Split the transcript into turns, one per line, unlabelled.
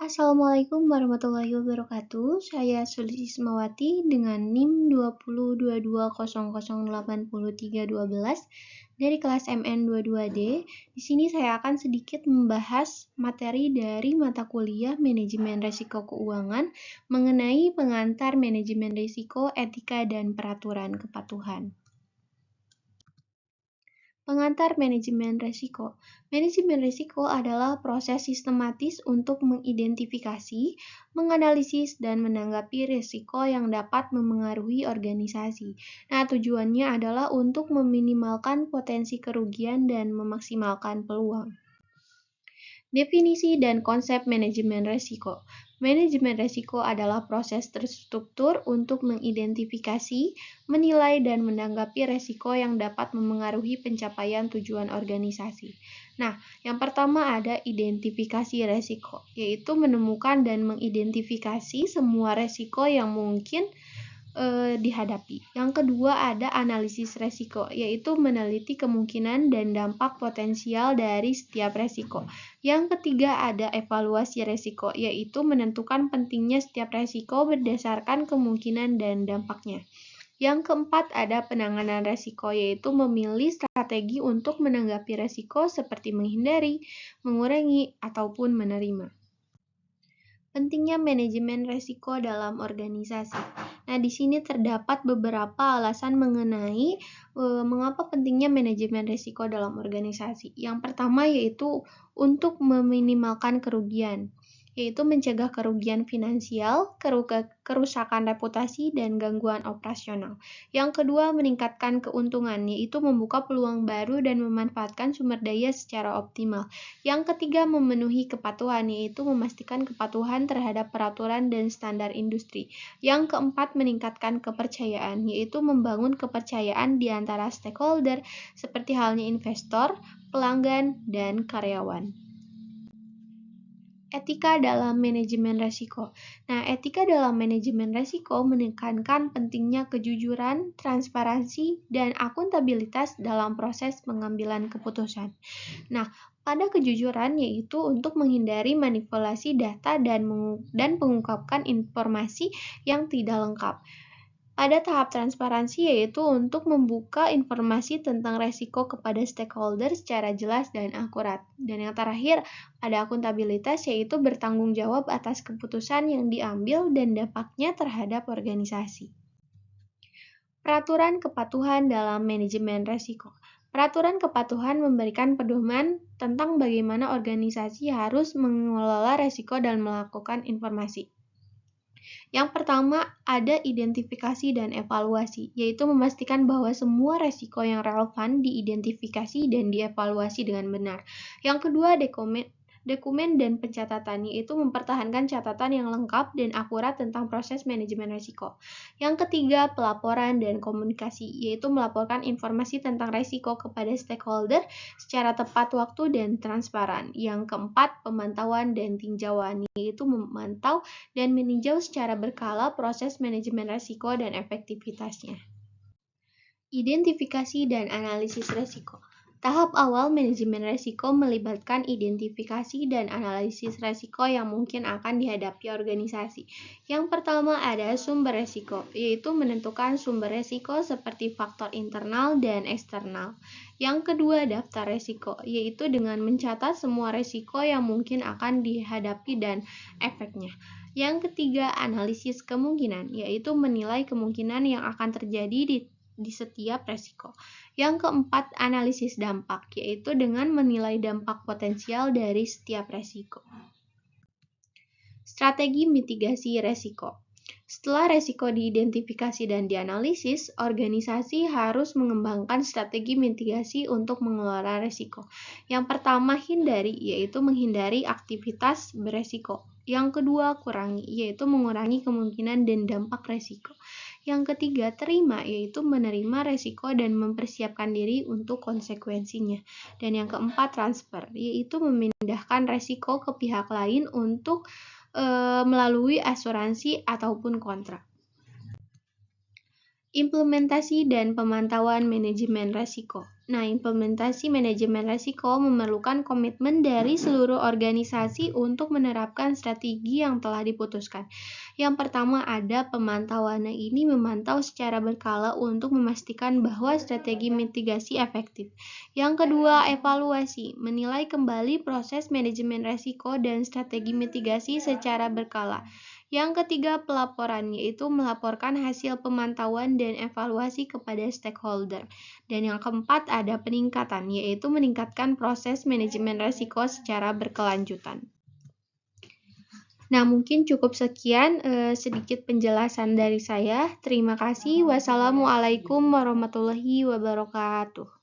Assalamualaikum warahmatullahi wabarakatuh. Saya Sulismawati dengan NIM 202200803312 dari kelas MN22D. Di sini saya akan sedikit membahas materi dari mata kuliah Manajemen Risiko Keuangan mengenai pengantar manajemen risiko, etika, dan peraturan kepatuhan. Pengantar manajemen risiko. Manajemen risiko adalah proses sistematis untuk mengidentifikasi, menganalisis, dan menanggapi risiko yang dapat memengaruhi organisasi. Nah, tujuannya adalah untuk meminimalkan potensi kerugian dan memaksimalkan peluang. Definisi dan konsep manajemen risiko. Manajemen risiko adalah proses terstruktur untuk mengidentifikasi, menilai, dan menanggapi risiko yang dapat memengaruhi pencapaian tujuan organisasi. Nah, yang pertama ada identifikasi risiko, yaitu menemukan dan mengidentifikasi semua risiko yang mungkin dihadapi. Yang kedua ada analisis resiko, yaitu meneliti kemungkinan dan dampak potensial dari setiap resiko. Yang ketiga ada evaluasi resiko, yaitu menentukan pentingnya setiap resiko berdasarkan kemungkinan dan dampaknya. Yang keempat ada penanganan resiko, yaitu memilih strategi untuk menanggapi resiko seperti menghindari, mengurangi, ataupun menerima. Pentingnya manajemen risiko dalam organisasi. Nah, di sini terdapat beberapa alasan mengenai mengapa pentingnya manajemen risiko dalam organisasi. Yang pertama yaitu untuk meminimalkan kerugian, yaitu mencegah kerugian finansial, kerusakan reputasi, dan gangguan operasional. Yang kedua, meningkatkan keuntungan, yaitu membuka peluang baru dan memanfaatkan sumber daya secara optimal. Yang ketiga, memenuhi kepatuhan, yaitu memastikan kepatuhan terhadap peraturan dan standar industri. Yang keempat, meningkatkan kepercayaan, yaitu membangun kepercayaan di antara stakeholder seperti halnya investor, pelanggan, dan karyawan. Etika dalam manajemen risiko. Nah, etika dalam manajemen risiko menekankan pentingnya kejujuran, transparansi, dan akuntabilitas dalam proses pengambilan keputusan. Nah, pada kejujuran yaitu untuk menghindari manipulasi data dan mengungkapkan informasi yang tidak lengkap. Pada tahap transparansi yaitu untuk membuka informasi tentang resiko kepada stakeholder secara jelas dan akurat. Dan yang terakhir, ada akuntabilitas yaitu bertanggung jawab atas keputusan yang diambil dan dampaknya terhadap organisasi. Peraturan kepatuhan dalam manajemen risiko. Peraturan kepatuhan memberikan pedoman tentang bagaimana organisasi harus mengelola risiko dan melakukan informasi. Yang pertama, ada identifikasi dan evaluasi, yaitu memastikan bahwa semua resiko yang relevan diidentifikasi dan dievaluasi dengan benar. Yang kedua, dokumen dan pencatatan, yaitu mempertahankan catatan yang lengkap dan akurat tentang proses manajemen risiko. Yang ketiga, pelaporan dan komunikasi, yaitu melaporkan informasi tentang risiko kepada stakeholder secara tepat waktu dan transparan. Yang keempat, pemantauan dan tinjauan, yaitu memantau dan meninjau secara berkala proses manajemen risiko dan efektivitasnya. Identifikasi dan analisis risiko. Tahap awal manajemen risiko melibatkan identifikasi dan analisis risiko yang mungkin akan dihadapi organisasi. Yang pertama ada sumber risiko, yaitu menentukan sumber risiko seperti faktor internal dan eksternal. Yang kedua daftar risiko, yaitu dengan mencatat semua risiko yang mungkin akan dihadapi dan efeknya. Yang ketiga analisis kemungkinan, yaitu menilai kemungkinan yang akan terjadi di setiap risiko. Yang keempat, analisis dampak, yaitu dengan menilai dampak potensial dari setiap risiko. Strategi mitigasi risiko. Setelah risiko diidentifikasi dan dianalisis, organisasi harus mengembangkan strategi mitigasi untuk mengelola risiko. Yang pertama, hindari, yaitu menghindari aktivitas beresiko. Yang kedua, kurangi, yaitu mengurangi kemungkinan dan dampak risiko. Yang ketiga, terima, yaitu menerima resiko dan mempersiapkan diri untuk konsekuensinya. Dan yang keempat, transfer, yaitu memindahkan resiko ke pihak lain untuk melalui asuransi ataupun kontrak. Implementasi dan pemantauan manajemen resiko. Nah, implementasi manajemen resiko memerlukan komitmen dari seluruh organisasi untuk menerapkan strategi yang telah diputuskan. Yang pertama ada pemantauan. Nah, ini memantau secara berkala untuk memastikan bahwa strategi mitigasi efektif. Yang kedua, evaluasi, menilai kembali proses manajemen resiko dan strategi mitigasi secara berkala. Yang ketiga, pelaporan, yaitu melaporkan hasil pemantauan dan evaluasi kepada stakeholder. Dan yang keempat, ada peningkatan, yaitu meningkatkan proses manajemen risiko secara berkelanjutan. Nah, mungkin cukup sekian sedikit penjelasan dari saya. Terima kasih. Wassalamualaikum warahmatullahi wabarakatuh.